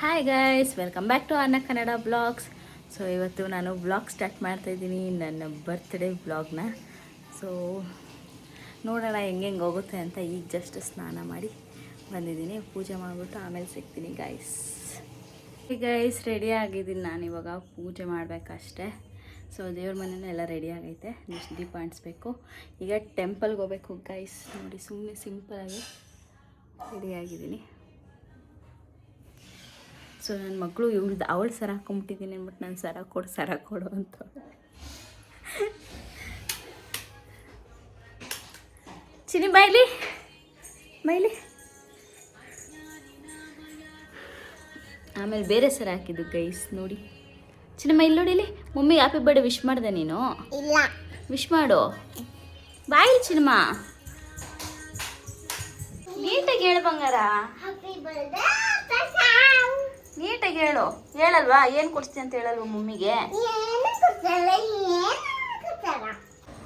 Hi guys, welcome back to Anna Kannada blogs. So ಇವತ್ತು ನಾನು blog start ಮಾಡ್ತಾಯಿದ್ದೀನಿ, ನನ್ನ ಬರ್ತ್ಡೇ ಬ್ಲಾಗ್ನ. ಸೊ ನೋಡೋಣ ಹೆಂಗೆ ಹೋಗುತ್ತೆ ಅಂತ. ಈಗ ಜಸ್ಟ್ ಸ್ನಾನ ಮಾಡಿ ಬಂದಿದ್ದೀನಿ, ಪೂಜೆ ಮಾಡಿಬಿಟ್ಟು ಆಮೇಲೆ ಸಿಗ್ತೀನಿ ಗೈಸ್. ಗೈಸ್ ರೆಡಿ ಆಗಿದ್ದೀನಿ ನಾನು, ಇವಾಗ ಪೂಜೆ ಮಾಡಬೇಕಷ್ಟೆ. ಸೊ ದೇವ್ರ ಮನೆಯೆಲ್ಲ ರೆಡಿ ಆಗೈತೆ, ಜಸ್ಟ್ ದೀಪ ಅಂಟಿಸ್ಬೇಕು. ಈಗ ಟೆಂಪಲ್ಗೆ ಹೋಗ್ಬೇಕು ಗೈಸ್. ನೋಡಿ, ಸುಮ್ಮನೆ ಸಿಂಪಲಾಗಿ ರೆಡಿ ಆಗಿದ್ದೀನಿ. ಸೊ ನನ್ನ ಮಗಳು ಅವಳು ಸರ ಹಾಕೊಂಬಿಟ್ಟಿದ್ದೀನಿ ಅಂದ್ಬಿಟ್ಟು ನಾನು ಸರ ಕೊಡು ಅಂತ. ಚಿನಿ ಬಾಯ್ಲಿ ಆಮೇಲೆ ಬೇರೆ ಸರ ಹಾಕಿದ್ದು ಗೈಸ್. ನೋಡಿ ಚಿನ್ನಮ್ಮ, ಇಲ್ಲಿ ನೋಡಿಲಿ, ಮಮ್ಮಿ ಹ್ಯಾಪಿ ಬರ್ಡೇ ವಿಶ್ ಮಾಡಿದೆ ನೀನು? ಇಲ್ಲ, ವಿಶ್ ಮಾಡು ಬಾಯ್ಲಿ ಚಿನ್ನಮ್ಮ, ನೀಟಾಗಿ ಹೇಳು ಬಂಗಾರ, ನೀಟಾಗಿ ಹೇಳಲ್ವಾ? ಏನು ಕೊಡ್ಸ್ತೀನಿ ಅಂತ ಹೇಳಲ್ವ ಮಮ್ಮಿಗೆ?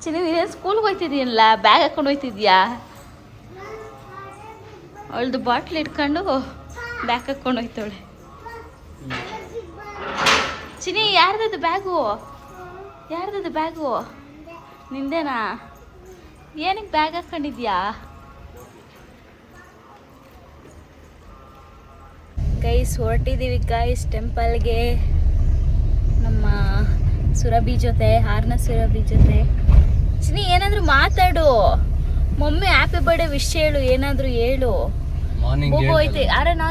ಚಿನ್ನ, ನೀನು ಸ್ಕೂಲ್ಗೆ ಹೋಗ್ತಿದ್ದೀನಲ್ಲ, ಬ್ಯಾಗ್ ಹಾಕೊಂಡು ಹೋಗ್ತಿದ್ಯಾ? ಅವಳದು ಬಾಟ್ಲ್ ಇಟ್ಕೊಂಡು ಬ್ಯಾಗ್ ಹಾಕ್ಕೊಂಡು ಹೋಗ್ತಾಳೆ. ಚಿನಿ, ಯಾರ್ದದು ಬ್ಯಾಗು? ನಿಂದೇನಾ? ಏನಕ್ಕೆ ಬ್ಯಾಗ್ ಹಾಕ್ಕೊಂಡಿದ್ಯಾ? ಗೈಸ್ ಹೊರಟಿದ್ದೀವಿ ಗೈಸ್ ಟೆಂಪಲ್ಗೆ, ನಮ್ಮ ಸುರಭಿ ಜೊತೆ, ಹಾರ್ನ ಸುರಭಿ ಜೊತೆ. ಚಿನಿ, ಏನಾದರೂ ಮಾತಾಡು, ಮಮ್ಮಿ ಹ್ಯಾಪಿ ಬರ್ಡೇ ವಿಶ್ ಹೇಳು, ಏನಾದರೂ ಹೇಳು. ಬೋಬೋ ಐತೆ, ಆರನ್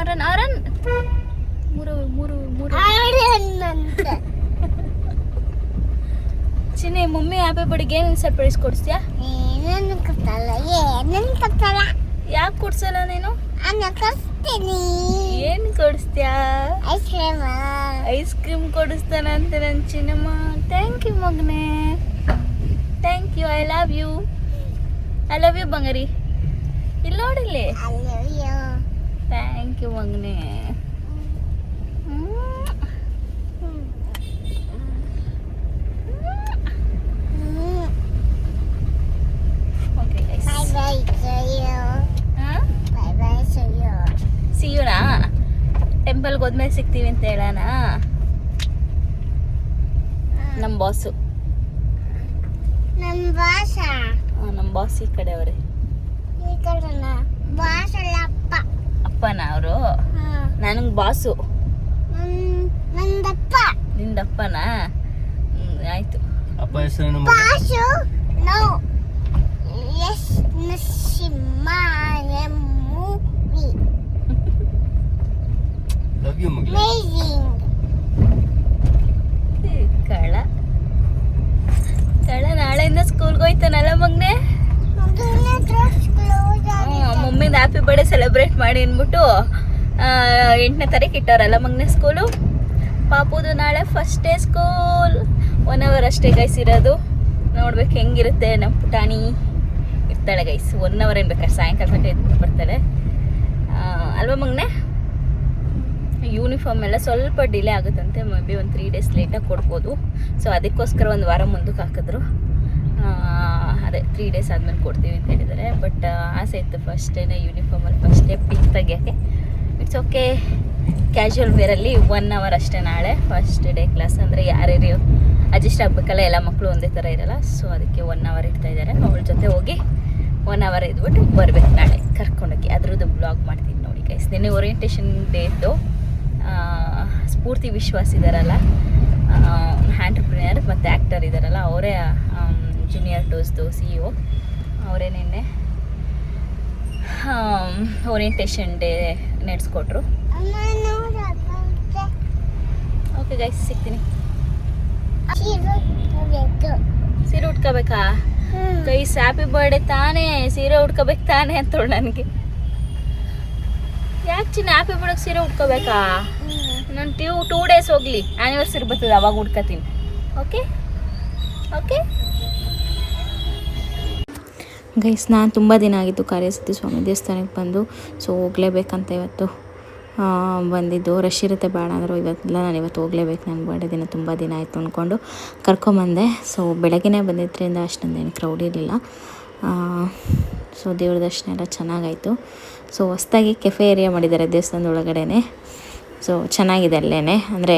ಮೂರು ಚಿನಿ, ಮಮ್ಮಿ ಹ್ಯಾಪಿ ಬರ್ಡೇಗೆ ಏನು ಸರ್ಪ್ರೈಸ್ ಕೊಡಿಸ್ತೀಯಾ? ಯಾಕೆ ಕೊಡ್ಸಲ್ಲ ನೀನು? ಏನು ಕೊಡಿಸ್ತೀಯಾ? ಐಸ್ ಕ್ರೀಮ್ ಕೊಡಿಸ್ತಾನಂತೆ ನನ್ನ ಚಿನ್ನಮ್ಮ. ಥ್ಯಾಂಕ್ ಯು ಮಗನೇ, thank you. I love you ಬಂಗಾರಿ. ಇಲ್ಲಿ ನೋಡಿಲ್ಲಿ, ಥ್ಯಾಂಕ್ ಯು ಮಗನೇ. ಸಿಯುನಾ? ಟೆಂಪಲ್ಗೆ ಹೋದ್ಮೇಲೆ ಸಿಗ್ತೀವಿ ಅಂತ ಹೇಳೋಣ. ನಮ್ಮ ಬಾಸು, ನಮ್ಮ ಬಾಸ್ ಈ ಕಡೆ ಅವರೇ. ಅಪ್ಪನ ಅವರು? ನನಗೆ ಬಾಸು. ನಿಂದಪ್ಪನಾ? ಆಯ್ತು. ಅಪ್ಪ ಹೆಸರು ಕಳ ನಾಳೆಯಿಂದ ಸ್ಕೂಲ್ಗೆ ಹೋಯ್ತಾನಲ್ಲ ಮಗ್ನೆ? ಮಮ್ಮಿಂದ ಹ್ಯಾಪಿ ಬರ್ಡೇ ಸೆಲೆಬ್ರೇಟ್ ಮಾಡಿ ಅಂದ್ಬಿಟ್ಟು 8ನೇ ತಾರೀಕು ಇಟ್ಟವ್ರಲ್ಲ ಮಗ್ನೆ ಸ್ಕೂಲು. ಪಾಪುದು ನಾಳೆ ಫಸ್ಟ್ ಡೇ ಸ್ಕೂಲ್. 1 hour ಅಷ್ಟೇ ಗೈಸ್ ಇರೋದು. ನೋಡ್ಬೇಕು ಹೆಂಗಿರುತ್ತೆ. ನಮ್ಮ ಪುಟಾಣಿ ಇರ್ತಾಳೆ ಗೈಸ್, 1 hour ಏನು ಬೇಕಾದ್ರೆ ಸಾಯಂಕಾಲ ಗಂಟೆ ಬರ್ತಾಳೆ ಅಲ್ವಾ ಮಗ್ನೆ? ಯೂನಿಫಾರ್ಮ್ ಎಲ್ಲ ಸ್ವಲ್ಪ ಡಿಲೇ ಆಗುತ್ತಂತೆ, ಮೇ ಬಿ ಒಂದು 3 days ಲೇಟಾಗಿ ಕೊಡ್ಬೋದು. ಸೊ ಅದಕ್ಕೋಸ್ಕರ 1 ವಾರ ಮುಂದಕ್ಕೆ ಹಾಕಿದ್ರು. ಅದೇ 3 days ಆದಮೇಲೆ ಕೊಡ್ತೀವಿ ಅಂತ ಹೇಳಿದ್ದಾರೆ. ಬಟ್ ಆಸೆ ಇತ್ತು ಫಸ್ಟ್ ಡೇನೇ ಯೂನಿಫಾರ್ಮಲ್ಲಿ ಫಸ್ಟ್ ಡೇ ಪಿಕ್ ತೆಗಿಯೋಕ್ಕೆ. ಇಟ್ಸ್ ಓಕೆ, ಕ್ಯಾಶುವಲ್ ವೇರಲ್ಲಿ 1 hour ಅಷ್ಟೇ ನಾಳೆ ಫಸ್ಟ್ ಡೇ ಕ್ಲಾಸ್. ಅಂದರೆ ಯಾರ್ಯಾರು ಅಡ್ಜಸ್ಟ್ ಆಗಬೇಕಲ್ಲ, ಎಲ್ಲ ಮಕ್ಕಳು ಒಂದೇ ಥರ ಇರಲ್ಲ. ಸೊ ಅದಕ್ಕೆ 1 hour ಇಡ್ತಾ ಇದ್ದಾರೆ. ಅವಳ ಜೊತೆ ಹೋಗಿ 1 hour ಇದ್ಬಿಟ್ಟು ಬರ್ಬೇಕು ನಾಳೆ ಕರ್ಕೊಂಡೋಗಿ. ಅದ್ರದ್ದು ಬ್ಲಾಗ್ ಮಾಡ್ತೀನಿ ನೋಡಿ ಗೈಸ್. ನಿನ್ನೆ ಓರಿಯೆಂಟೇಷನ್ ಡೇ ಇತ್ತು. ಸ್ಫೂರ್ತಿ ವಿಶ್ವಾಸ್ ಇದ್ದಾರಲ್ಲ, ಆಂಟ್ರಪ್ರಿನಿಯರ್ ಮತ್ತು ಆ್ಯಕ್ಟರ್ ಇದ್ದಾರಲ್ಲ, ಅವರೇ ಜೂನಿಯರ್ ಟೋಸ್ದು CEO. ಅವರೇ ನಿನ್ನೆ ಓರಿಯೆಂಟೇಷನ್ ಡೇ ನಡೆಸ್ಕೊಟ್ರು. ಓಕೆ ಗೈಸ್, ಸಿಗ್ತೀನಿ. ಸೀರೆ ಉಟ್ಕೋಬೇಕಾ ಗೈಸ್? ಹ್ಯಾಪಿ ಬರ್ಡೇ ತಾನೇ, ಸೀರೆ ಉಟ್ಕೋಬೇಕು ತಾನೇ ಅಂತೋಳು ನನಗೆ. ಯಾಕೆ ಚಿನ್ನ ಹ್ಯಾಪಿ ಬರ್ಡೇಗೆ ಸೀರೆ ಉಟ್ಕೋಬೇಕಾ? ನಾನು 2 days ಹೋಗಲಿ, ಆ್ಯನಿವರ್ಸರಿ ಬರ್ತದೆ, ಅವಾಗ ಉಟ್ಕೋತೀನಿ. ಓಕೆ ಗೈಸ್, ನಾನು ತುಂಬ ದಿನ ಆಗಿತ್ತು ಕಾರ್ಯಸಿದ್ಧಿ ಸ್ವಾಮಿ ದೇವಸ್ಥಾನಕ್ಕೆ ಬಂದು. ಸೊ ಹೋಗಲೇಬೇಕಂತ ಇವತ್ತು ಬಂದಿದ್ದು. ರಶ್ ಇರುತ್ತೆ ಬೇಡ ಅಂದರು. ನಾನು ಇವತ್ತು ಹೋಗಲೇಬೇಕು, ನನ್ನ ಬರ್ಡೇ ದಿನ ತುಂಬ ದಿನ ಆಯಿತು ಅಂದ್ಕೊಂಡು ಕರ್ಕೊಂಬಂದೆ. ಸೊ ಬೆಳಗ್ಗೆನೇ ಬಂದಿದ್ದರಿಂದ ಅಷ್ಟೊಂದೇನು ಕ್ರೌಡ್ ಇರಲಿಲ್ಲ. ಸೊ ದೇವ್ರ ದರ್ಶನ ಎಲ್ಲ ಚೆನ್ನಾಗಾಯಿತು. ಸೊ ಹೊಸ್ದಾಗಿ ಕೆಫೆ ಏರಿಯಾ ಮಾಡಿದ್ದಾರೆ ದೇವಸ್ಥಾನದ ಒಳಗಡೆ. ಸೊ ಚೆನ್ನಾಗಿದೆ ಅಲ್ಲೇ. ಅಂದರೆ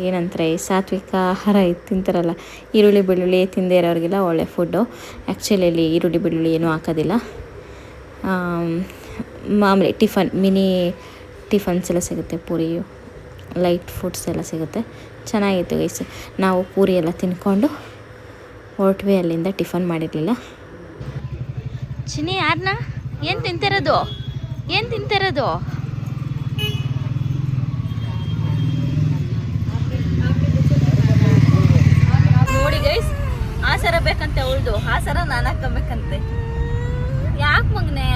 ಏನಂತಾರೆ ಸಾತ್ವಿಕ ಆಹಾರ ತಿಂತಾರಲ್ಲ, ಈರುಳ್ಳಿ ಬೆಳ್ಳುಳ್ಳಿ ತಿಂದೇ ಇರೋರಿಗೆಲ್ಲ ಒಳ್ಳೆ ಫುಡ್ಡು. ಆ್ಯಕ್ಚುಲಿ ಅಲ್ಲಿ ಈರುಳ್ಳಿ ಬೆಳ್ಳುಳ್ಳಿ ಏನೂ ಹಾಕೋದಿಲ್ಲ. ಮಾಮೂಲಿ ಮಿನಿ ಟಿಫನ್ಸ್ ಎಲ್ಲ ಸಿಗುತ್ತೆ, ಪೂರಿ, ಲೈಟ್ ಫುಡ್ಸ್ ಎಲ್ಲ ಸಿಗುತ್ತೆ. ಚೆನ್ನಾಗಿತ್ತು ಗೈಸ್. ನಾವು ಪೂರಿ ಎಲ್ಲ ತಿನ್ಕೊಂಡು ಹೊರಟ್ವಿ ಅಲ್ಲಿಂದ. ಟಿಫನ್ ಮಾಡಿರಲಿಲ್ಲ. ಚಿನ್ನಿ ಯಾರನ್ನ ಏನು ತಿಂತಿರೋದು ನೋಡಿ ಗೈಸ್, ಆ ಸರ ಬೇಕಂತೆ ಉಳ್ದು, ಆ ಸರ ನಾನು ಹಾಕೋಬೇಕಂತೆ. ಯಾಕೆ ಮಗನೆ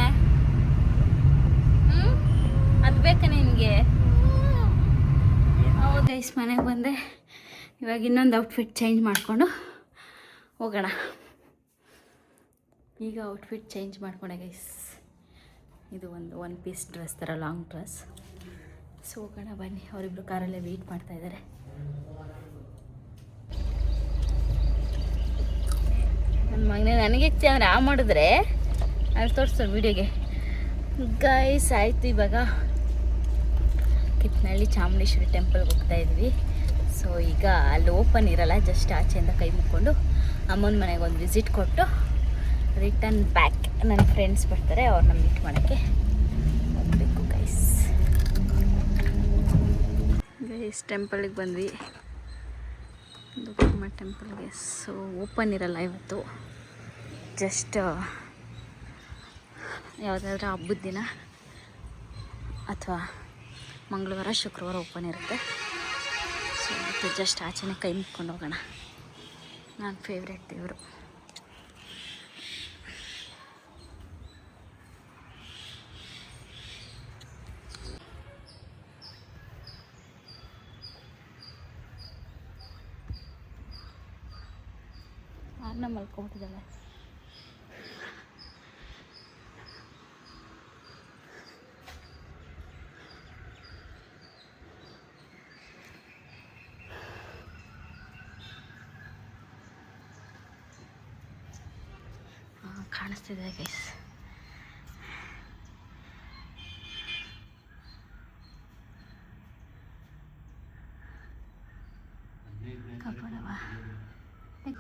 ಅದು ಬೇಕಾ ನಿನಗೆ? ಹೌದು ಗೈಸ್, ಮನೆಗೆ ಬಂದೆ. ಇವಾಗ ಇನ್ನೊಂದು ಔಟ್ಫಿಟ್ ಚೇಂಜ್ ಮಾಡಿಕೊಂಡು ಹೋಗೋಣ. ಈಗ ಔಟ್ಫಿಟ್ ಚೇಂಜ್ ಮಾಡ್ಕೊಂಡೆ ಗೈಸ್. ಇದು ಒಂದು 1 ಪೀಸ್ ಡ್ರೆಸ್ ಥರ ಲಾಂಗ್ ಡ್ರೆಸ್. ಸೊ ಹೋಗೋಣ ಬನ್ನಿ. ಅವರಿಬ್ರು ಕಾರಲ್ಲೇ ವೆಯ್ಟ್ ಮಾಡ್ತಾಯಿದ್ದಾರೆ. ನನ್ನ ಮಗನೇ ನನಗೆ ಅಂದರೆ ಆ ಮಾಡಿದ್ರೆ ಅಲ್ಲಿ ತೋರಿಸ್ತಾರೆ ವೀಡಿಯೋಗೆ. ಗೈಸ್ ಆಯಿತು, ಇವಾಗ ಕಿತ್ನಳ್ಳಿ ಚಾಮುಂಡೇಶ್ವರಿ ಟೆಂಪಲ್ಗೆ ಹೋಗ್ತಾಯಿದ್ವಿ. ಸೊ ಈಗ ಅಲ್ಲಿ ಓಪನ್ ಇರಲ್ಲ, ಜಸ್ಟ್ ಆಚೆಯಿಂದ ಕೈ ಮುಕ್ಕೊಂಡು ಅಮ್ಮನ ಮನೆಗೆ ಒಂದು ವಿಸಿಟ್ ಕೊಟ್ಟು ರಿಟರ್ನ್ ಬ್ಯಾಕ್. ನನ್ನ ಫ್ರೆಂಡ್ಸ್ ಬರ್ತಾರೆ, ಅವ್ರನ್ನ ಮೀಟ್ ಮಾಡೋಕ್ಕೆ ಹೋಗಬೇಕು ಗೈಸ್. ಟೆಂಪಲಿಗೆ ಬಂದ್ವಿ, ದುರ್ಗಮ್ಮ ಟೆಂಪಲ್ಗೆ. ಸೊ ಓಪನ್ ಇರಲ್ಲ ಇವತ್ತು, ಜಸ್ಟ್ ಯಾವುದಾದ್ರೂ ಹಬ್ಬದ ದಿನ ಅಥವಾ ಮಂಗಳವಾರ ಶುಕ್ರವಾರ ಓಪನ್ ಇರುತ್ತೆ. ಸೊ ಇವತ್ತು ಜಸ್ಟ್ ಆಚೆನೇ ಕೈ ಮುಕ್ಕೊಂಡು ಹೋಗೋಣ. ನನ್ನ ಫೇವ್ರೆಟ್ ದೇವರು. ಆರ್ನ ಮಲ್ಕೊಂಬಿಟ್ಟಿದ್ದಾಳೆ. ಕಾಣಿಸ್ತಿದೆ ಗೈಸ್.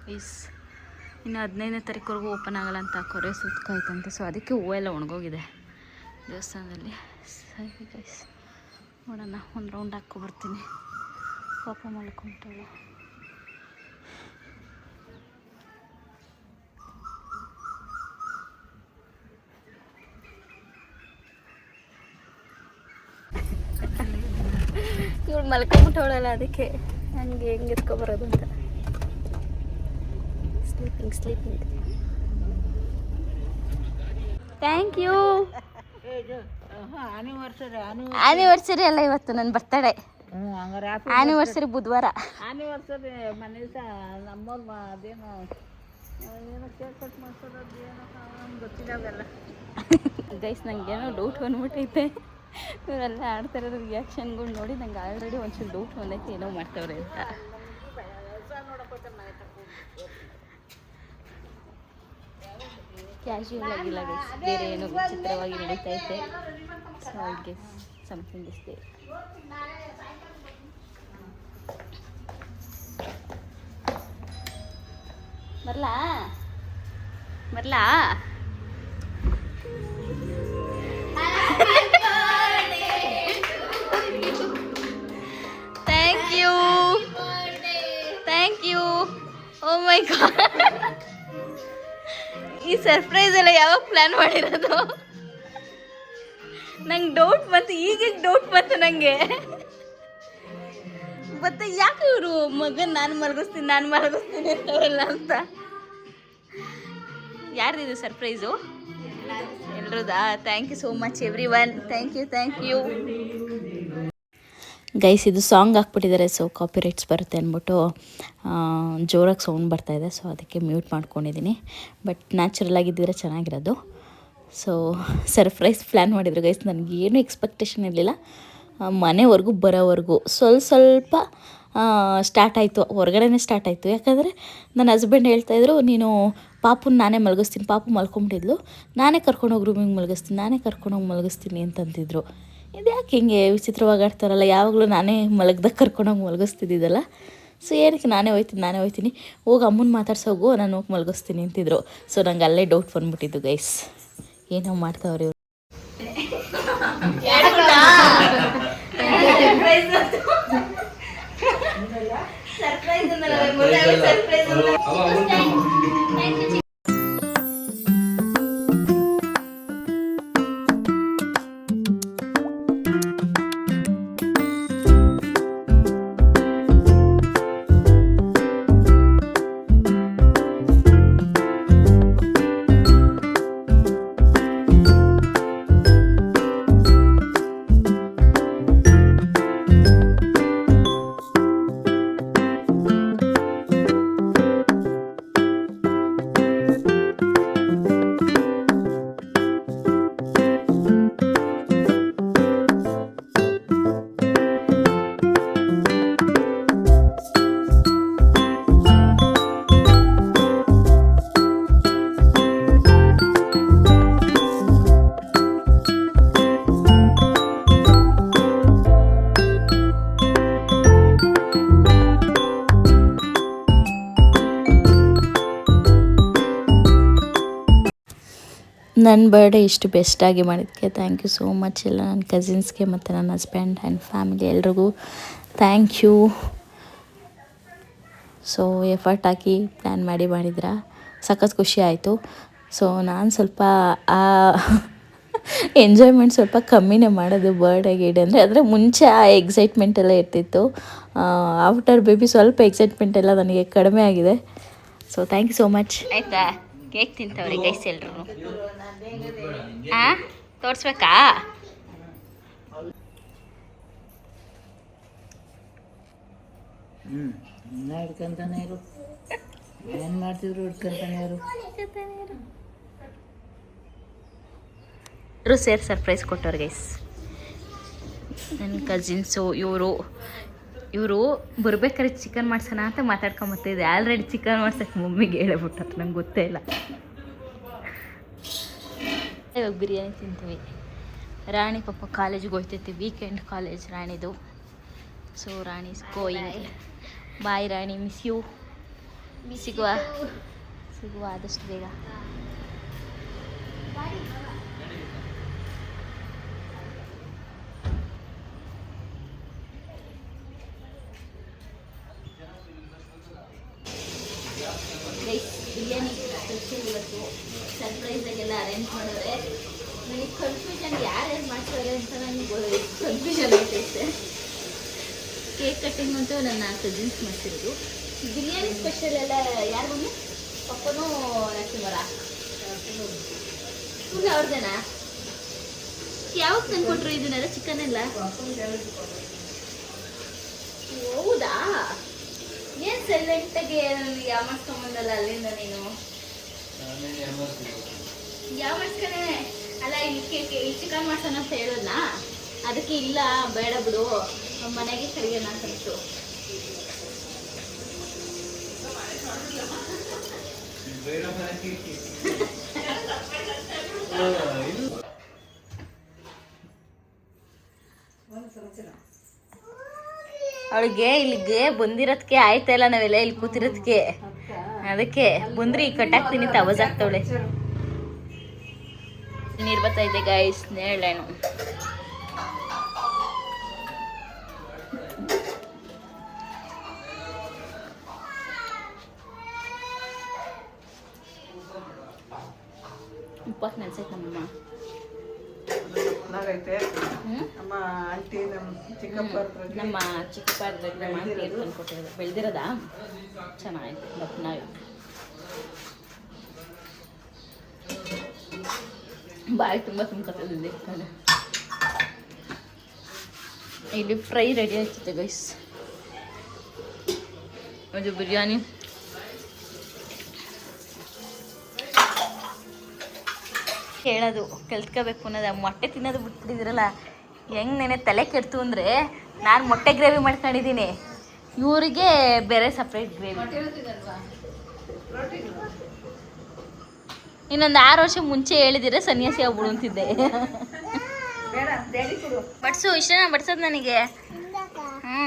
ಗೈಸ್ ಇನ್ನು 15ನೇ ತಾರೀಕುವರೆಗೂ ಓಪನ್ ಆಗಲ್ಲ ಅಂತ ಕೊರೆ ಸುತ್ತಕಾಯ್ತಂತೆ. ಸೊ ಅದಕ್ಕೆ ಹೂವೆಲ್ಲ ಒಣಗೋಗಿದೆ ದೇವಸ್ಥಾನದಲ್ಲಿ. ಸರಿ ಗೈಸ್, ನೋಡೋಣ, ಒಂದು ರೌಂಡ್ ಹಾಕ್ಕೊಬರ್ತೀನಿ. ಪಾಪ ಮಲ್ಕೊಂಬಿಟ್ಟಳು. ಇವಳು ಮಲ್ಕೊಂಬಿಟ್ಟವಳಲ್ಲ, ಅದಕ್ಕೆ ನನಗೆ ಹೆಂಗೆ ಎತ್ಕೊಬರೋದು ಅಂತ. ಸ್ಲೀಪಿಂಗ್. Thank you. ಆನಿವರ್ಸರಿ ಅಲ್ಲ ಇವತ್ತು, ನನ್ನ ಬರ್ತಡೇ. ಆನಿವರ್ಸರಿ ಬುಧವಾರ. ಆನಿವರ್ಸರಿ ಮನೆ ನಮ್ಮವ್ರು ಅದೇನೋ ಕೇಕ್ ಕಟ್ ಮಾಡ್ಸೋದೇನೋ ಗೊತ್ತಿದ್ದಾವೆಲ್ಲ. ಗೈಸ್ ನನಗೇನೋ ಡೌಟ್ ಬಂದ್ಬಿಟ್ಟೈತೆ. ಇವರೆಲ್ಲ ಆಡ್ತಾ ಇರೋದು ರಿಯಾಕ್ಷನ್ಗಳು ನೋಡಿ ನಂಗೆ ಆಲ್ರೆಡಿ ಒಂಚೂರು ಡೌಟ್ ಬಂದೈತೆ, ಏನೋ ಮಾಡ್ತವ್ರೆ ಅಂತ. ಕ್ಯಾಶುಯಲ್ ಆಗಿಲ್ಲ ಗೈಸ್, ಬೇರೆ ಏನೋ ವಿಚಿತ್ರವಾಗಿ ನಡೀತೈತೆ. So I guess something is there. ಬರ್ಲಾ thank you. Oh my God, ಈ ಸರ್ಪ್ರೈಸ್ ಎಲ್ಲ ಯಾವಾಗ ಪ್ಲ್ಯಾನ್ ಮಾಡಿರೋದು? ನಂಗೆ ಡೌಟ್ ಬಂತು, ಈಗ ಡೌಟ್ ಬಂತು ನನಗೆ. ಮತ್ತೆ ಯಾಕೆ ಇವರು ಮಗನ್ ನಾನು ಮಲಗಿಸ್ತೀನಿ ಅಂತವೆಲ್ಲ ಅಂತ. ಯಾರ್ದಿದು ಸರ್ಪ್ರೈಸು? ಎಲ್ರದಾ? Thank you so much everyone. Thank you. Guys ಇದು ಸಾಂಗ್ ಹಾಕ್ಬಿಟ್ಟಿದ್ದಾರೆ, ಸೊ ಕಾಪಿರೈಟ್ಸ್ ಬರುತ್ತೆ ಅಂದ್ಬಿಟ್ಟು ಜೋರಾಗಿ ಸೌಂಡ್ ಬರ್ತಾಯಿದೆ. ಸೊ ಅದಕ್ಕೆ ಮ್ಯೂಟ್ ಮಾಡ್ಕೊಂಡಿದ್ದೀನಿ. ಬಟ್ ನ್ಯಾಚುರಲ್ ಆಗಿದ್ದಿದ್ರೆ ಚೆನ್ನಾಗಿರೋದು. ಸೊ ಸರ್ಪ್ರೈಸ್ ಪ್ಲ್ಯಾನ್ ಮಾಡಿದ್ರು ಗೈಸ್. ನನಗೇನು ಎಕ್ಸ್ಪೆಕ್ಟೇಷನ್ ಇರಲಿಲ್ಲ. ಮನೆವರೆಗೂ ಬರೋವರೆಗೂ ಸ್ವಲ್ಪ ಸ್ಟಾರ್ಟ್ ಆಯಿತು, ಹೊರಗಡೆನೇ ಸ್ಟಾರ್ಟ್ ಆಯಿತು. ಯಾಕಂದರೆ ನನ್ನ ಹಸ್ಬೆಂಡ್ ಹೇಳ್ತಾಯಿದ್ರು, ನೀನು ಪಾಪುನ ನಾನೇ ಮಲಗಿಸ್ತೀನಿ, ಪಾಪು ಮಲ್ಕೊಂಬಿಟ್ಟಿದ್ಲು, ನಾನೇ ಕರ್ಕೊಂಡೋಗಿ ರೂಮಿಗೆ ಮಲಗಿಸ್ತೀನಿ ಅಂತಂತಿದ್ರು. ಇದು ಯಾಕೆ ಹಿಂಗೆ ವಿಚಿತ್ರವಾಗಿ ಆಡ್ತಾರಲ್ಲ, ಯಾವಾಗಲೂ ನಾನೇ ಮಲಗ್ದಾಗ ಕರ್ಕೊಂಡೋಗಿ ಮಲಗಿಸ್ತಿದ್ದಿದ್ದಲ್ಲ. ಸೊ ಏನಕ್ಕೆ ನಾನೇ ಹೋಗ್ತೀನಿ ಹೋಗಿ ಅಮ್ಮನ ಮಾತಾಡ್ಸೋಗು, ನಾನು ಹೋಗಿ ಮಲಗಿಸ್ತೀನಿ ಅಂತಿದ್ರು. ಸೊ ನಂಗೆ ಅಲ್ಲೇ ಡೌಟ್ ಬಂದ್ಬಿಟ್ಟಿದ್ದು ಗೈಸ್, ಏನೋ ಮಾಡ್ತಾವ್ರಿ ಇವ್ರು. ನನ್ನ ಬರ್ಡೇ ಇಷ್ಟು ಬೆಸ್ಟಾಗಿ ಮಾಡಿದ್ದಕ್ಕೆ ಥ್ಯಾಂಕ್ ಯು ಸೋ ಮಚ್ ಎಲ್ಲ ನನ್ನ ಕಸಿನ್ಸ್ಗೆ ಮತ್ತು ನನ್ನ ಹಸ್ಬೆಂಡ್ ಆ್ಯಂಡ್ ಫ್ಯಾಮಿಲಿ ಎಲ್ರಿಗೂ ಥ್ಯಾಂಕ್ ಯು. ಸೊ ಎಫರ್ಟ್ ಹಾಕಿ ಪ್ಲ್ಯಾನ್ ಮಾಡಿದ್ರ ಸಖತ್ ಖುಷಿ ಆಯಿತು. ಸೊ ನಾನು ಸ್ವಲ್ಪ ಎಂಜಾಯ್ಮೆಂಟ್ ಸ್ವಲ್ಪ ಕಮ್ಮಿನೇ ಮಾಡೋದು ಬರ್ಡೇಗೆ ಅಂದರೆ ಮುಂಚೆ ಆ ಎಕ್ಸೈಟ್ಮೆಂಟ್ ಎಲ್ಲ ಇರ್ತಿತ್ತು. ಆಫ್ಟರ್ ಬೇಬಿ ಸ್ವಲ್ಪ ಎಕ್ಸೈಟ್ಮೆಂಟ್ ಎಲ್ಲ ನನಗೆ ಕಡಿಮೆ ಆಗಿದೆ. So thank you so much. ಆಯಿತಾ, ಕೇಕ್ ತಿಂತವ್ರೆ ಗೈಸ್ ಎಲ್ರು. ತೋರಿಸ್ಬೇಕಾ? ಹಿಡ್ಕೊಂತಾನೆ ಇರು, ಏನು ಮಾಡ್ತಿದ್ರು ಹಿಡ್ಕೊಂತಾನೆ ಇರು. ಸೇರಿ ಸರ್ಪ್ರೈಸ್ ಕೊಟ್ಟವ್ರು ಗೈಸ್, ನನ್ನ ಕಸಿನ್ಸು. ಇವರು ಬರ್ಬೇಕಾದ್ರೆ ಚಿಕನ್ ಮಾಡ್ಸೋಣ ಅಂತ ಮಾತಾಡ್ಕೊಂಬತ್ತಿದ್ದೆ. ಆಲ್ರೆಡಿ ಚಿಕನ್ ಮಾಡ್ಸೋಕ್ಕೆ ಮಮ್ಮಿಗೆ ಹೇಳ್ಬಿಟ್ಟು ನಂಗೆ ಗೊತ್ತೇ ಇಲ್ಲ. ಇವಾಗ ಬಿರಿಯಾನಿ ತಿಂತೀವಿ. ರಾಣಿ ಪಾಪ ಕಾಲೇಜಿಗೆ ಹೋಗ್ತೈತಿ, ವೀಕೆಂಡ್ ಕಾಲೇಜ್ ರಾಣಿದು. So Rani is going. Bye Rani, miss you. ಸಿಗುವ ಆದಷ್ಟು ಬೇಗ. ಬಿರಿಯಾನಿ ಸ್ಪೆಷಲ್ ಇವತ್ತು ಸರ್ಪ್ರೈಸಾಗೆಲ್ಲ ಅರೇಂಜ್ ಮಾಡೋರೆ. ನನಗೆ ಕನ್ಫ್ಯೂಷನ್ ಯಾರು ಮಾಡ್ತಾರೆ ಅಂತ ನನಗೆ ಕನ್ಫ್ಯೂಷನ್ ಆಗ್ತೈತೆ. ಕೇಕ್ ಕಟ್ಟಿಂಗ್ ಅಂತೂ ನನ್ನ ಕಸಿನ್ಸ್ ಮಾಡ್ತಿರೋದು. ಬಿರಿಯಾನಿ ಸ್ಪೆಷಲ್ ಎಲ್ಲ ಯಾರು ಬಂದು ಪಪ್ಪನೂ ನರಸಿಂಹರ ಫುಲ್ ಅವ್ರದ್ದೇನಾ? ಯಾವಾಗ ತಂದು ಕೊಟ್ಟರು ಇದನ್ನೆಲ್ಲ ಚಿಕನ್ ಎಲ್ಲ? ಹೌದಾ? ಏನು ಸೈಲೆಂಟಾಗಿ ನನಗೆ ಯಾಮರ್ಸ್ಕೊಂಬಂದಲ್ಲ ಅಲ್ಲಿಂದ ನೀನು? ಯಾಮರ್ಸ್ಕೊಂಡೆ ಅಲ್ಲ. ಇಲ್ಲಿ ಚಿಕನ್ ಮಾಡ್ಸೋಣ ಅಂತ ಹೇಳೋದ್ನ, ಅದಕ್ಕೆ ಇಲ್ಲ ಬೇಡ ಬಿಡು ಮನೆಗೆ ಕರಿಯೋಣ ಅಂತಂತು. ಅವಳಿಗೆ ಇಲ್ಲಿಗೆ ಬಂದಿರೋದಕ್ಕೆ ಆಯ್ತಾ ಇಲ್ಲ, ನಾವೆಲ್ಲ ಇಲ್ಲಿ ಕೂತಿರೋದಕ್ಕೆ. ಅದಕ್ಕೆ ಬಂದ್ರೆ ಈಗ ಕಟ್ಟಾಕ್ತೀನಿ ಅಂತ ಅವಾಜ್ ಆಗ್ತಾವಳೆ. ನೀರು ಬರ್ತಾ ಇದೆ ಗೈಸ್, ನೇರಳೆಣ್ಣು. ಉಪ್ಪಕ್ಕೆ ನೆನ್ಸೈತೆ ನಮ್ಮಮ್ಮ. ನಮ್ಮ ಚಿಕ್ಕಪ್ಪ ನೀರು ತಂದ್ಕೊಟ್ಟಿರೋದು ಬೆಳೆದಿರೋದ ಚೆನ್ನಾಗಿತ್ತು. ದಪ್ಪನಾಗಿ ಬಾಯಿ ತುಂಬ ತುಂಬ್ಕೊತಿದ್ದೆ. ಇಲ್ಲಿ ಫ್ರೈ ರೆಡಿ ಆಗ್ತಿದೆ ಗೈಸ್. ಅದು ಬಿರಿಯಾನಿ ಹೇಳೋದು ಕಲ್ತ್ಕೋಬೇಕು ಅನ್ನೋದು. ಮೊಟ್ಟೆ ತಿನ್ನೋದು ಬಿಟ್ಬಿಟ್ಟಿದ್ದೀರಲ್ಲ, ಹೆಂಗೆ ನೆನೆ ತಲೆ ಕೆಡ್ತು ಅಂದರೆ ನಾನು ಮೊಟ್ಟೆ ಗ್ರೇವಿ ಮಾಡ್ಕೊಂಡಿದ್ದೀನಿ, ಇವರಿಗೆ ಬೇರೆ ಸಪ್ರೇಟ್ ಗ್ರೇವಿ. ಇನ್ನೊಂದು 6 ವರ್ಷ ಮುಂಚೆ ಹೇಳಿದಿರ ಸನ್ಯಾಸಿ ಆಗ್ಬಿಡು ಅಂತಿದ್ದೆ. ಬಡ್ಸು ಇಷ್ಟೇನ ಬಡ್ಸೋದು ನನಗೆ.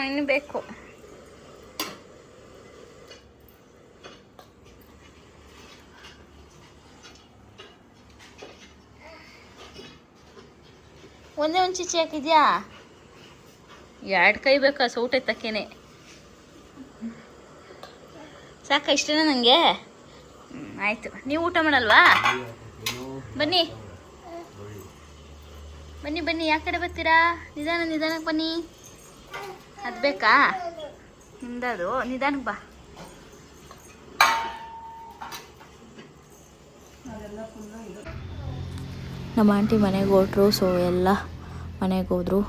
ಇನ್ನು ಬೇಕು. ಒಂದೇ ಒಂದು ಚಿಚ್ಚಿ ಹಾಕಿದ್ಯಾ? 2 ಕೈ ಬೇಕಾ ಸೌಟೆ ತಕ್ಕೇನೆ? ಸಾಕ ಇಷ್ಟೇನ ನನಗೆ? ಆಯಿತು. ನೀವು ಊಟ ಮಾಡಲ್ವಾ? ಬನ್ನಿ ಬನ್ನಿ ಬನ್ನಿ. ಯಾವ ಕಡೆ ಬರ್ತೀರಾ? ನಿಧಾನಕ್ಕೆ ಬನ್ನಿ. ಅದು ಬೇಕಾ ನಿಂದದು? ನಿಧಾನಕ್ಕೆ ಬಾ. ನಮ್ಮ ಆಂಟಿ ಮನೆಗೆ ಹೊರಟ್ರು. ಸೊ ಎಲ್ಲ ಮನೆಗೆ ಹೋದರು.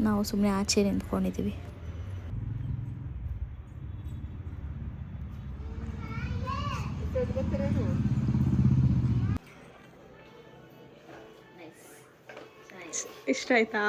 ನಾವು ಸುಮ್ಮನೆ ಆಚೆ ನಿಂತ್ಕೊಂಡಿದ್ದೀವಿ. ಇಷ್ಟ ಆಯ್ತಾ?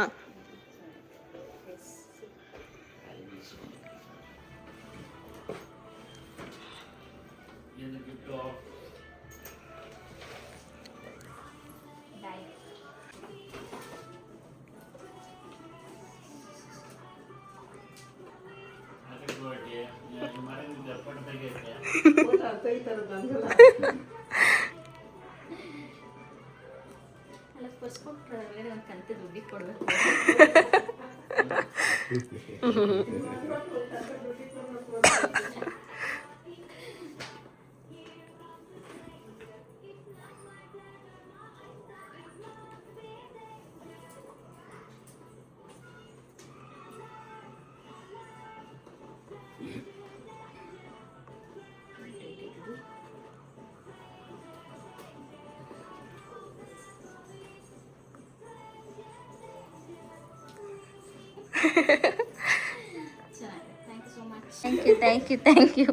Thank you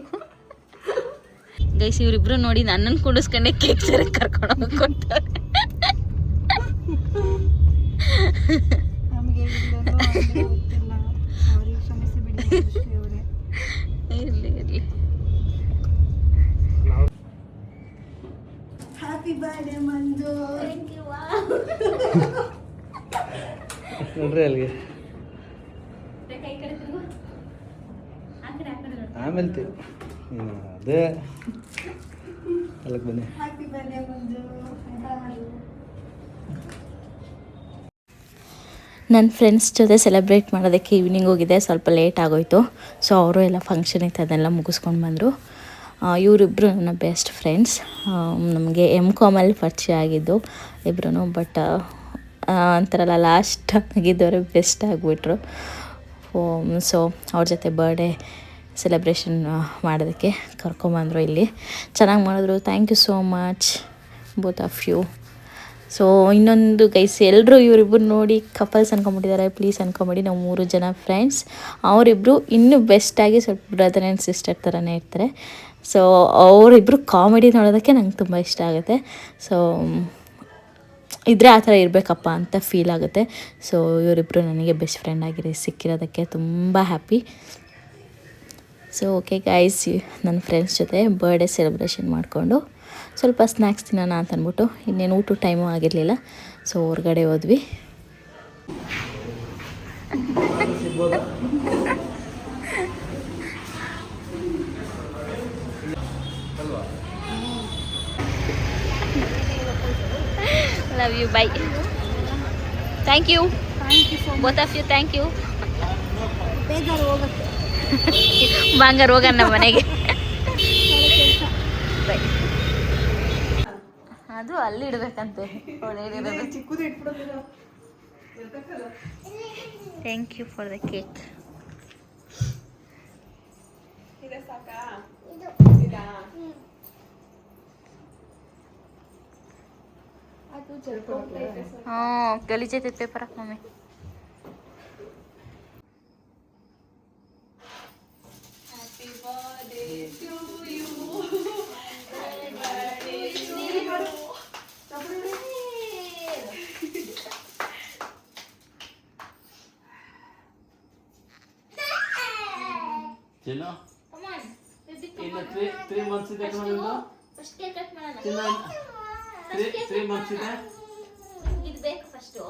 guys. ಇವರಿಬ್ರು ನೋಡಿ ನನ್ನನ್ನು ಕುಡಿಸ್ಕೊಂಡೆ ಕೇಕ್ ಸರಿ ಕರ್ಕೊಂಡು ಹೋಗ್ಕೊತಾರೆ. ಇರಲಿ ಹ್ಯಾಪಿ ಬರ್ಡೇ ಮಂಜು. ನೋಡ್ರಿ ಅಲ್ಲಿಗೆ ಆಮೇಲೆ ಅದೇ ಅಲ್ಲಕ್ಕೆ ಬನ್ನಿ. ಹ್ಯಾಪಿ ಬರ್ಡೇ ಮಂಜು. ನನ್ನ ಫ್ರೆಂಡ್ಸ್ ಜೊತೆ ಸೆಲೆಬ್ರೇಟ್ ಮಾಡೋದಕ್ಕೆ ಈವ್ನಿಂಗ್ ಹೋಗಿದೆ. ಸ್ವಲ್ಪ ಲೇಟ್ ಆಗೋಯಿತು. ಸೊ ಅವರು ಎಲ್ಲ ಫಂಕ್ಷನ್ ಇತ್ತು, ಅದನ್ನೆಲ್ಲ ಮುಗಿಸ್ಕೊಂಡು ಬಂದರು. ಇವರಿಬ್ಬರು ನನ್ನ ಬೆಸ್ಟ್ ಫ್ರೆಂಡ್ಸ್. ನಮಗೆ MCOMಲ್ಲಿ ಪರಿಚಯ ಆಗಿದ್ದು ಇಬ್ಬರೂ. ಬಟ್ ಅಂತಾರಲ್ಲ ಲಾಸ್ಟ್ ಆಗಿದ್ದವರೆ ಬೆಸ್ಟ್ ಆಗಿಬಿಟ್ರು. ಸೊ ಅವ್ರ ಜೊತೆ ಬರ್ಡೇ ಸೆಲೆಬ್ರೇಷನ್ ಮಾಡೋದಕ್ಕೆ ಕರ್ಕೊಂಬಂದರು. ಇಲ್ಲಿ ಚೆನ್ನಾಗಿ ಮಾಡಿದ್ರು. Thank you so much both of you. So ಇನ್ನೊಂದು ಗೈಸ್, ಎಲ್ಲರೂ ಇವರಿಬ್ಬರು ನೋಡಿ ಕಪಲ್ಸ್ ಅನ್ಕೊಂಬಿಟ್ಟಿದ್ದಾರೆ. ಪ್ಲೀಸ್ ಅನ್ಕೊಂಬೇಡಿ, ನಾವು 3 ಜನ ಫ್ರೆಂಡ್ಸ್. ಅವರಿಬ್ಬರು ಇನ್ನೂ ಬೆಸ್ಟಾಗಿ ಸ್ವಲ್ಪ ಬ್ರದರ್ ಆ್ಯಂಡ್ ಸಿಸ್ಟರ್ ಥರನೇ ಇರ್ತಾರೆ. ಸೊ ಅವರಿಬ್ಬರು ಕಾಮಿಡಿ ನೋಡೋದಕ್ಕೆ ನಂಗೆ ತುಂಬ ಇಷ್ಟ ಆಗುತ್ತೆ. ಸೊ ಇದ್ರೆ ಆ ಥರ ಇರಬೇಕಪ್ಪ ಅಂತ ಫೀಲ್ ಆಗುತ್ತೆ. ಸೊ ಇವರಿಬ್ಬರು ನನಗೆ ಬೆಸ್ಟ್ ಫ್ರೆಂಡ್ ಆಗಿರಿ ಸಿಕ್ಕಿರೋದಕ್ಕೆ ತುಂಬ ಹ್ಯಾಪಿ. ಸೊ ಓಕೆ ಗೈಸ್, ನನ್ನ ಫ್ರೆಂಡ್ಸ್ ಜೊತೆ ಬರ್ಡೇ ಸೆಲೆಬ್ರೇಷನ್ ಮಾಡಿಕೊಂಡು ಸ್ವಲ್ಪ ಸ್ನ್ಯಾಕ್ಸ್ ತಿನ್ನೋಣ ಅಂತ ಅಂದ್ಬಿಟ್ಟು, ಇನ್ನೇನು ಊಟ ಟೈಮು ಆಗಿರಲಿಲ್ಲ. ಸೊ ಹೊರಗಡೆ ಹೋದ್ವಿ. Love you, bye. Thank you both of you. Thank you. ಬಂಗಾರ ಹೋಗೋಣ ಮನೆಗೆ. ಬೈ. ಅದು ಅಲ್ಲಿ ಇಡಬೇಕಂತೆ. Thank you for the cake. ಗಲೀಜೈತೆ ಪೇಪರ್ ಹಾಕಿ ಮಮ್ಮಿ. ಚಿನ್ನು ಇನ್ನು 3 months ಇದೆ ಕಣೋ. 3 months ಇದೆ. ಇದು ಬೇಕು. ಫಸ್ಟು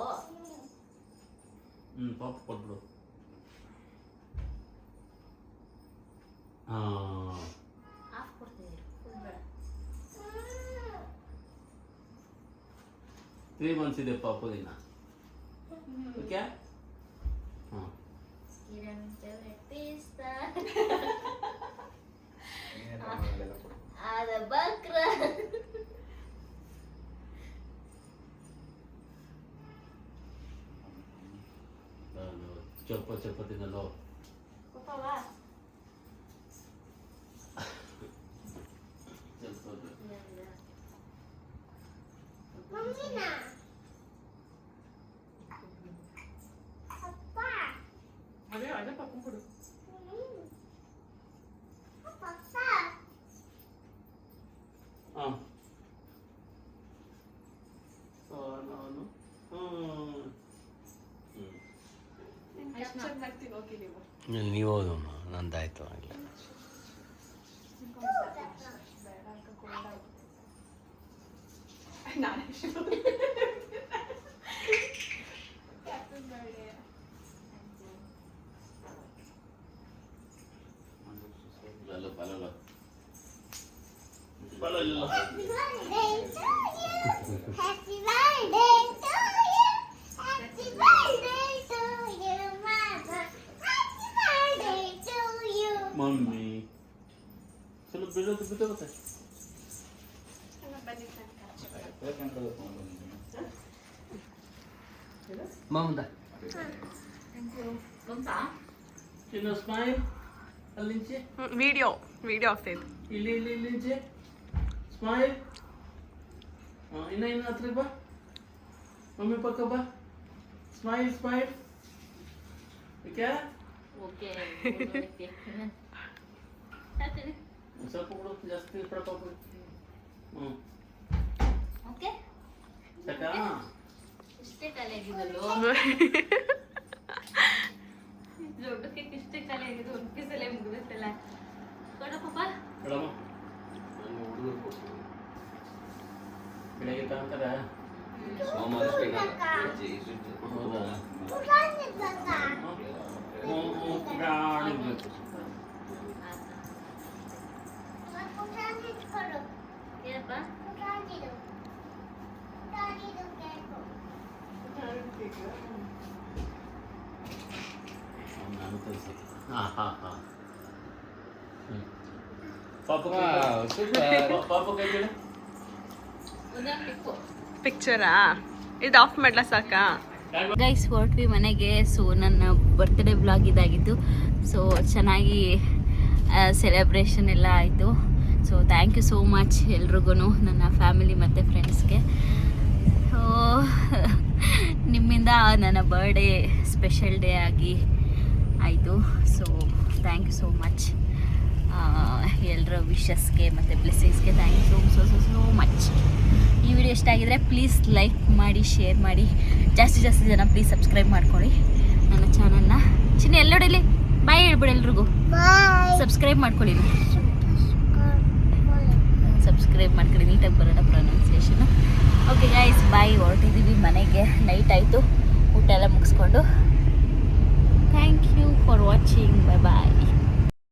ಪಾಪ ಕೊಟ್ಬಿಡು. ಹಾಂ ಹಾಫ್ ಕೊಡ್ತೀನಿ, ಫುಲ್ ಬೇಡ. 3 months ಇದೆ ಪಾಪುದಿನ. ಓಕೆ ಹಾಂ ಕಿರಣ್ ಫೇವ್ರೆಟ್ ಪೀಸ್ತಾ ಅದ ಬಕ್ರ. ಚಪ್ಪ ತಿನ್ನಲು ಪಾಪವಾ ಹಾಂ ನಾನು ನೀವು ಹೌದಮ್ಮ ನಂದಾಯ್ತು ಆಗಲಿ. ಮಮ್ಮಿ ಸ್ವಲ್ಪ ಬೀಳೋದು ಬಿದ್ದೋಗುತ್ತೆ. ಚಿನ್ನ ಸ್ಮೈಲ್ ಅಲ್ಲಿಂಚೆ ವಿಡಿಯೋ ಆಗ್ತೈತೆ. ಇಲ್ಲಿಂಚೆ ಸ್ಮೈಲ್. ಇನ್ನ ಹತ್ರ ಬಾ, ಮಮ್ಮಿ ಪಕ್ಕ ಬಾ. Smile okay okay. ಸ್ವಲ್ಪ ಕೊಡು, ಜಾಸ್ತಿ ಪಡಕ. ಹ್ಞೂ ಓಕೆ, ಸಾಕಾ? ಇಷ್ಟೇ ಕಾಲೇ ಆಗಿದ್ದಲ್ಲೋ. ದೊಡ್ಡಕ್ಕೆ ಇಷ್ಟೇ ಕಾಲೇ ಆಗಿದ್ದು, ಒಂದು ಪೀಸಲ್ಲೇ ಮುಗಿದುತ್ತಲ್ಲ. ಕೊಡ ಪಾಪ. ಮೇಡಮ್ ನಾನು ಹುಡುಗರು ಕೊಡ್ತೀನಿ. ಬೆಳಗ್ಗೆ ತಗೊಂತಾರೆ. ಹೌದಾ? ಗಾಳಿಬೇಕು. ಏನಪ್ಪ? ನಾನು ಕಲಿಸಿ. ಹಾಂ ಪಾಪ ಕೈ ಕೇಳಿ. ಪಿಕ್ಚರಾ ಇದು ಆಫ್ ಮಾಡ್ಲಾ ಸಾಕಾ? ಗೈಸ್ ಹೊರಟ್ವಿ ಮನೆಗೆ. ಸೊ ನನ್ನ ಬರ್ತ್ಡೇ ಬ್ಲಾಗ್ ಇದಾಗಿತ್ತು. ಸೊ ಚೆನ್ನಾಗಿ ಸೆಲೆಬ್ರೇಷನ್ ಎಲ್ಲ ಆಯಿತು. So thank you so much ಎಲ್ರಿಗೂ, ನನ್ನ ಫ್ಯಾಮಿಲಿ ಮತ್ತು ಫ್ರೆಂಡ್ಸ್ಗೆ. ಸೊ ನಿಮ್ಮಿಂದ ನನ್ನ ಬರ್ಡೇ ಸ್ಪೆಷಲ್ ಡೇ ಆಗಿ ಆಯಿತು. So thank you so much. ಎಲ್ಲರ ವಿಶಸ್ಗೆ ಮತ್ತು ಬ್ಲೆಸ್ಸಿಂಗ್ಸ್ಗೆ ಥ್ಯಾಂಕ್ ಯು ಸೋ ಮಚ್. ಈ ವಿಡಿಯೋ ಇಷ್ಟ ಆಗಿದ್ರೆ ಪ್ಲೀಸ್ ಲೈಕ್ ಮಾಡಿ, ಶೇರ್ ಮಾಡಿ, ಜಾಸ್ತಿ ಜನ ಪ್ಲೀಸ್ ಸಬ್ಸ್ಕ್ರೈಬ್ ಮಾಡ್ಕೊಳ್ಳಿ ನನ್ನ ಚಾನಲ್ನ. ಚಿನ್ನ ಎಲ್ಲೋಡಿಲಿ ಬಾಯ್ ಹೇಳ್ಬಿಡಿ ಎಲ್ರಿಗೂ. ಸಬ್ಸ್ಕ್ರೈಬ್ ಮಾಡ್ಕೊಳ್ಳಿ, ನೀಟಾಗಿ ಬರೋಣ ಪ್ರೊನೌನ್ಸಿಯೇಷನು. ಓಕೆ ಗೈಸ್, ಬಾಯ್. ಹೊರಟಿದ್ದೀವಿ ಮನೆಗೆ, ನೈಟ್ ಆಯಿತು. ಊಟ ಎಲ್ಲ ಮುಗಿಸ್ಕೊಂಡು. Thank you for watching. Bye.